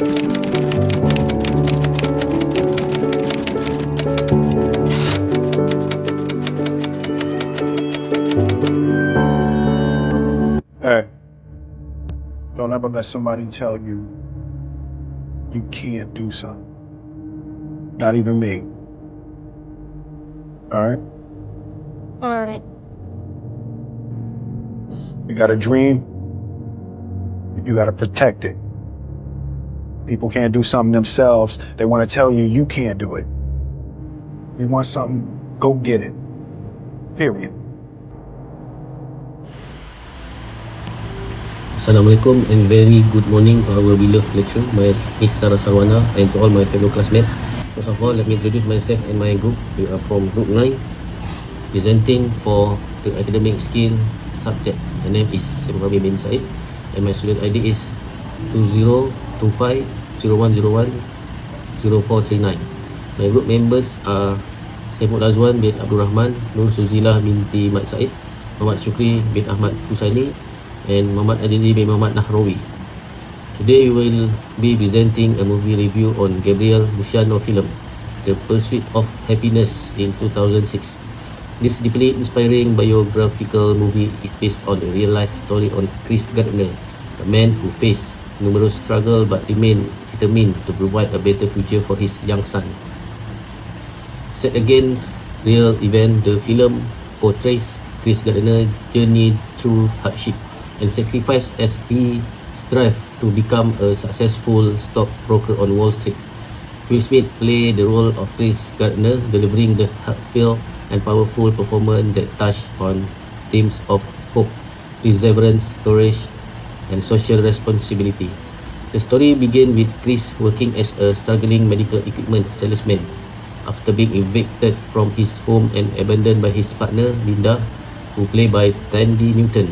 Hey, don't ever let somebody tell you you can't do something. Not even me. All right? Alright. You got a dream, you got to protect it. People can't do something themselves. They want to tell you you can't do it. You want something, go get it. Period. Assalamualaikum and very good morning to our beloved lecturer, Miss Sarah Sarwana, and to all my fellow classmates. First of all, let me introduce myself and my group. We are from Group 9, presenting for the academic skill subject. My name is Syed bin Said, and my student ID is 2025-0101-0439. My group members are Saiful Azwan bin Abdul Rahman, Nur Suzilah binti Mat Said, Muhammad Shukri bin Ahmad Husaini, and Muhammad Azizi bin Muhammad Nahrawi. Today we will be presenting a movie review on Gabriel Luciano film, The Pursuit of Happyness in 2006. This deeply inspiring biographical movie is based on a real-life story on Chris Gardner, a man who faced numerous struggles but remained determined to provide a better future for his young son. Set against real event, the film portrays Chris Gardner's journey through hardship and sacrifice as he strives to become a successful stockbroker on Wall Street. Will Smith played the role of Chris Gardner, delivering the heartfelt and powerful performance that touched on themes of hope, perseverance, courage, and social responsibility. The story begins with Chris working as a struggling medical equipment salesman after being evicted from his home and abandoned by his partner Linda, who played by Tandy Newton.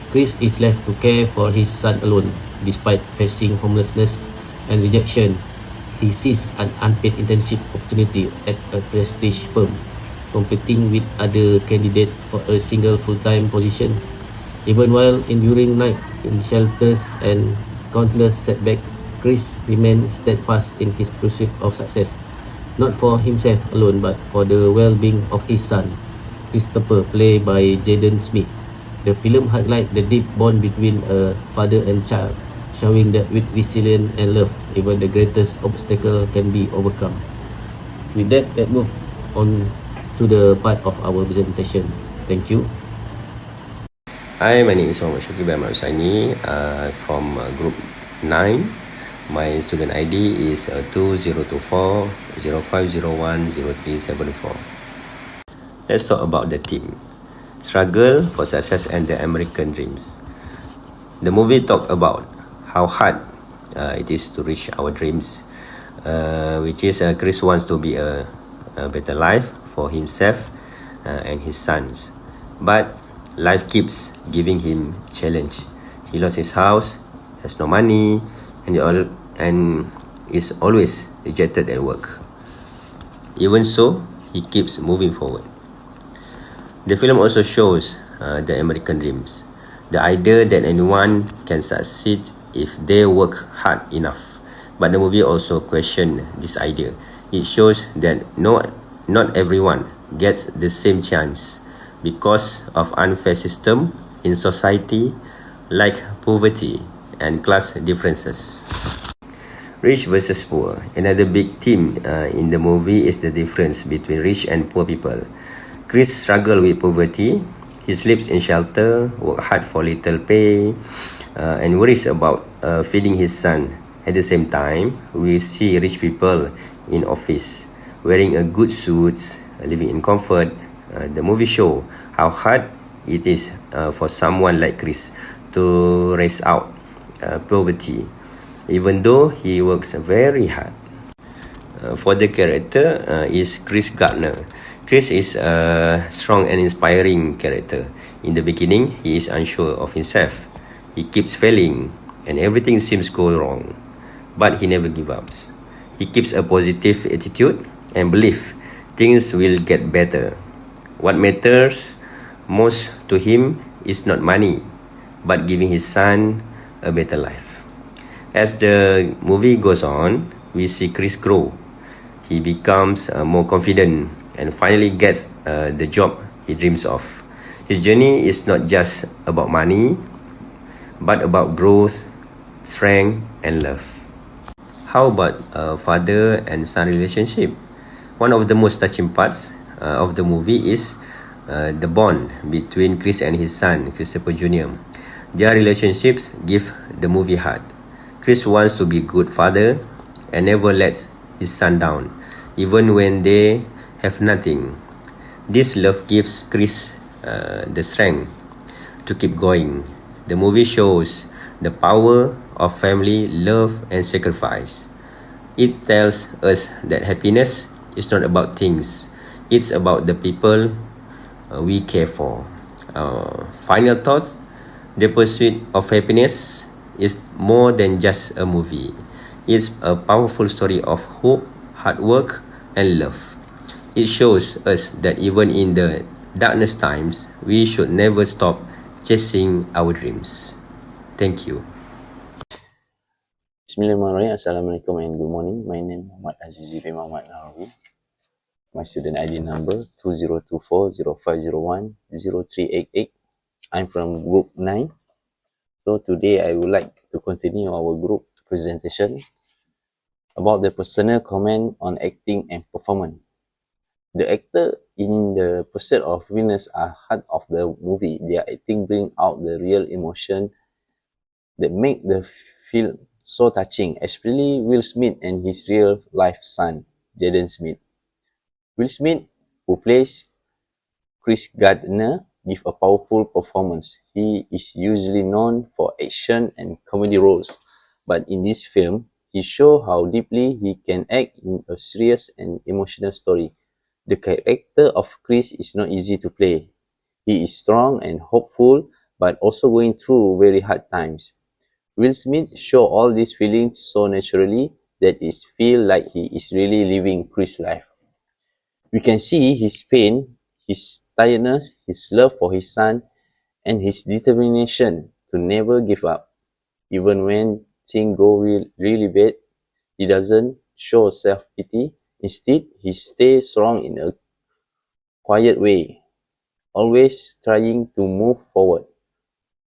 Chris is left to care for his son alone. Despite facing homelessness and rejection, he sees an unpaid internship opportunity at a prestige firm, competing with other candidates for a single full-time position. Even while enduring night in shelters and countless setbacks, Chris remains steadfast in his pursuit of success, not for himself alone but for the well-being of his son, Christopher, played by Jaden Smith. The film highlights the deep bond between a father and child, showing that with resilience and love, even the greatest obstacle can be overcome. With that, let's move on to the part of our presentation. Thank you. Hi, my name is Muhammad Shukri bin Ahmad Husaini from Group 9. My student ID is 2024-0501-0374. Let's talk about the theme: struggle for success and the American dreams. The movie talked about how hard it is to reach our dreams, which is Chris wants to be a better life for himself and his sons. But life keeps giving him challenge. He lost his house, has no money, and is always rejected at work. Even so, he keeps moving forward. The film also shows the American dreams, the idea that anyone can succeed if they work hard enough. But the movie also questions this idea. It shows that not everyone gets the same chance because of unfair system in society like poverty and class differences. Rich versus poor. Another big theme in the movie is the difference between rich and poor people. Chris struggles with poverty. He sleeps in shelter, works hard for little pay, and worries about feeding his son. At the same time, we see rich people in office, wearing a good suits, living in comfort. The movie shows how hard it is for someone like Chris to raise out poverty, even though he works very hard. For the character is Chris Gardner. Chris is a strong and inspiring character. In the beginning, he is unsure of himself. He keeps failing and everything seems to go wrong. But he never gives up. He keeps a positive attitude and belief things will get better. What matters most to him is not money, but giving his son a better life. As the movie goes on, we see Chris grow. He becomes more confident and finally gets the job he dreams of. His journey is not just about money, but about growth, strength, and love. How about father and son relationship? One of the most touching parts of the movie is the bond between Chris and his son, Christopher Jr. Their relationships give the movie heart. Chris wants to be a good father and never lets his son down, even when they have nothing. This love gives Chris the strength to keep going. The movie shows the power of family, love, and sacrifice. It tells us that happiness is not about things, it's about the people we care for. Final thought, The Pursuit of Happiness is more than just a movie. It's a powerful story of hope, hard work, and love. It shows us that even in the darkest times, we should never stop chasing our dreams. Thank you. Bismillahirrahmanirrahim. Assalamualaikum and good morning. My name is Muhammad Azizi bin Muhammad Nahawi. My student ID number 2024-0501-0388. I'm from group 9. So today I would like to continue our group presentation about the personal comment on acting and performance. The actor in The Pursuit of Happiness are heart of the movie. Their acting bring out the real emotion that make the film so touching, especially Will Smith and his real life son, Jaden Smith. Will Smith, who plays Chris Gardner, give a powerful performance. He is usually known for action and comedy roles, but in this film, he shows how deeply he can act in a serious and emotional story. The character of Chris is not easy to play. He is strong and hopeful, but also going through very hard times. Will Smith shows all these feelings so naturally that it feels like he is really living Chris' life. We can see his pain, his tiredness, his love for his son, and his determination to never give up. Even when things go really bad, he doesn't show self-pity. Instead, he stays strong in a quiet way, always trying to move forward.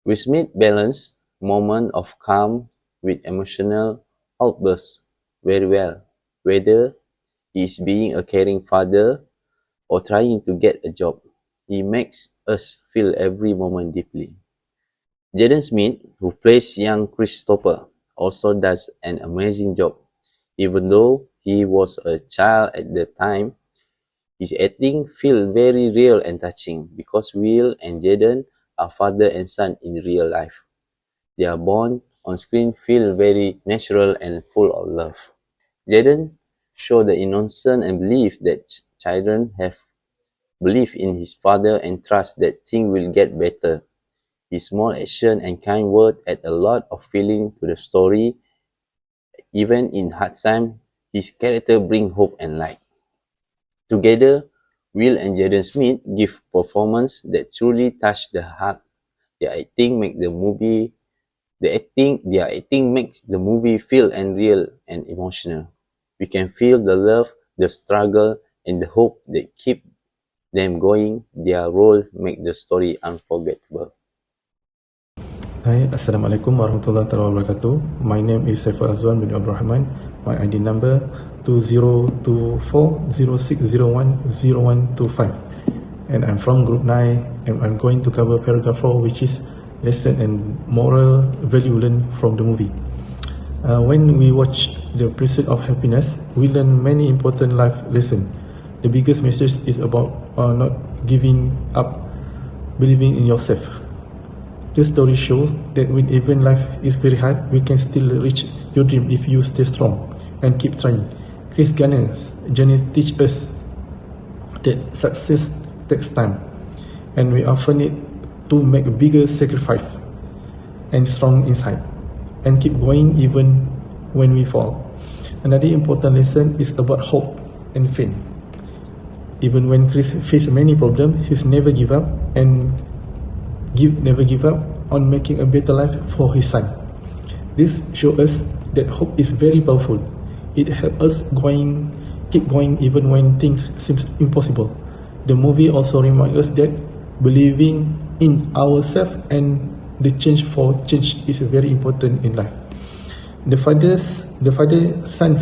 Will Smith balances moments of calm with emotional outbursts very well, whether he is being a caring father or trying to get a job. He makes us feel every moment deeply. Jaden Smith, who plays young Christopher, also does an amazing job. Even though he was a child at the time, his acting feels very real and touching because Will and Jaden are father and son in real life. Their bond on screen feels very natural and full of love. Jaden shows the innocence and belief that children have. Believe in his father and trust that things will get better. His small action and kind word add a lot of feeling to the story. Even in hard times, his character bring hope and light. Together, Will and Jaden Smith give performance that truly touch the heart. Their acting makes the movie feel and real and emotional. We can feel the love, the struggle, and the hope that keep them going. Their role make the story unforgettable. Hai, Assalamualaikum warahmatullahi wabarakatuh. My name is Saiful Azwan bin Abdul Rahman. My ID number 2024-0601-0125. And I'm from group 9 and I'm going to cover paragraph 4, which is lesson and moral value learned from the movie. When we watch The Pursuit of Happiness, we learn many important life lessons. The biggest message is about not giving up, believing in yourself. The story shows that when even life is very hard, we can still reach your dream if you stay strong and keep trying. Chris Gardner's journey teaches us that success takes time, and we often need to make a bigger sacrifice and strong inside, and keep going even when we fall. Another important lesson is about hope and faith. Even when Chris faced many problems, he never give up on making a better life for his son. This shows us that hope is very powerful. It helps us keep going even when things seem impossible. The movie also reminds us that believing in ourselves and the change is very important in life. The father-son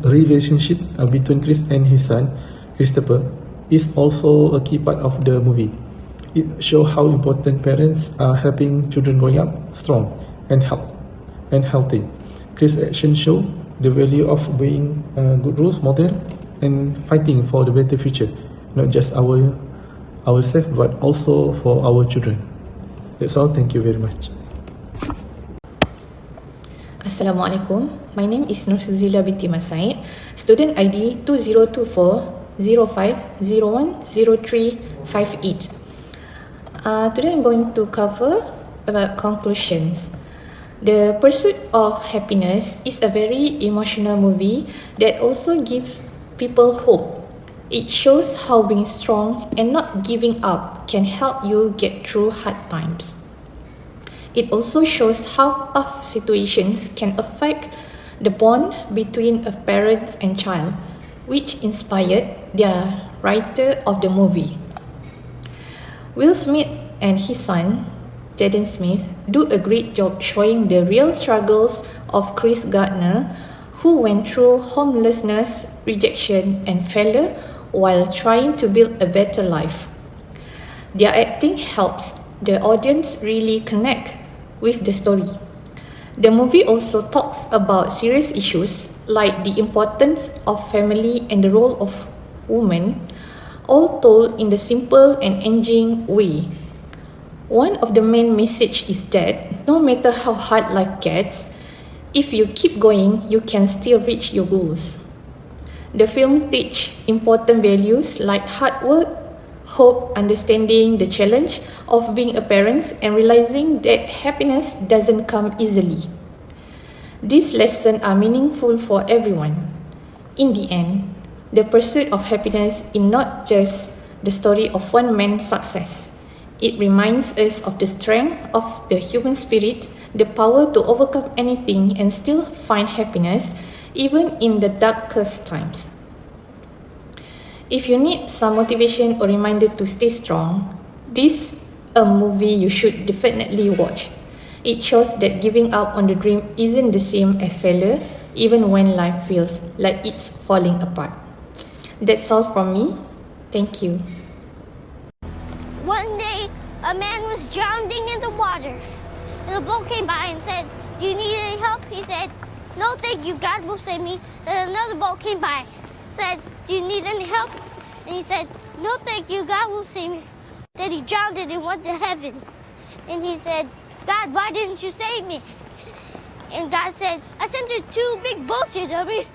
relationship between Chris and his son, Christopher, is also a key part of the movie. It shows how important parents are helping children growing up strong and healthy. Chris' action show the value of being a good role model and fighting for the better future, not just ourselves but also for our children. That's all. Thank you very much. Assalamualaikum. My name is Nur Suzila binti Masaid. Student ID 2024-05010358. Today I'm going to cover about conclusions. The Pursuit of Happiness is a very emotional movie that also gives people hope. It shows how being strong and not giving up can help you get through hard times. It also shows how tough situations can affect the bond between a parent and child, which inspired the writer of the movie. Will Smith and his son, Jaden Smith, do a great job showing the real struggles of Chris Gardner, who went through homelessness, rejection, and failure while trying to build a better life. Their acting helps the audience really connect with the story. The movie also talks about serious issues like the importance of family and the role of women, all told in the simple and engaging way. One of the main messages is that no matter how hard life gets, if you keep going, you can still reach your goals. The film teaches important values like hard work, hope, understanding the challenge of being a parent, and realizing that happiness doesn't come easily. These lessons are meaningful for everyone. In the end, the pursuit of happiness is not just the story of one man's success. It reminds us of the strength of the human spirit, the power to overcome anything and still find happiness, even in the darkest times. If you need some motivation or reminder to stay strong, this is a movie you should definitely watch. It shows that giving up on the dream isn't the same as failure, even when life feels like it's falling apart. That's all from me. Thank you. One day, a man was drowning in the water. And a boat came by and said, "Do you need any help?" He said, "No, thank you, God will save me." Then another boat came by, said, "Do you need any help?" And he said, "No, thank you, God will save me." Then he drowned and went to heaven. And he said, "God, why didn't you save me?" And God said, "I sent you two big boats, you dummy."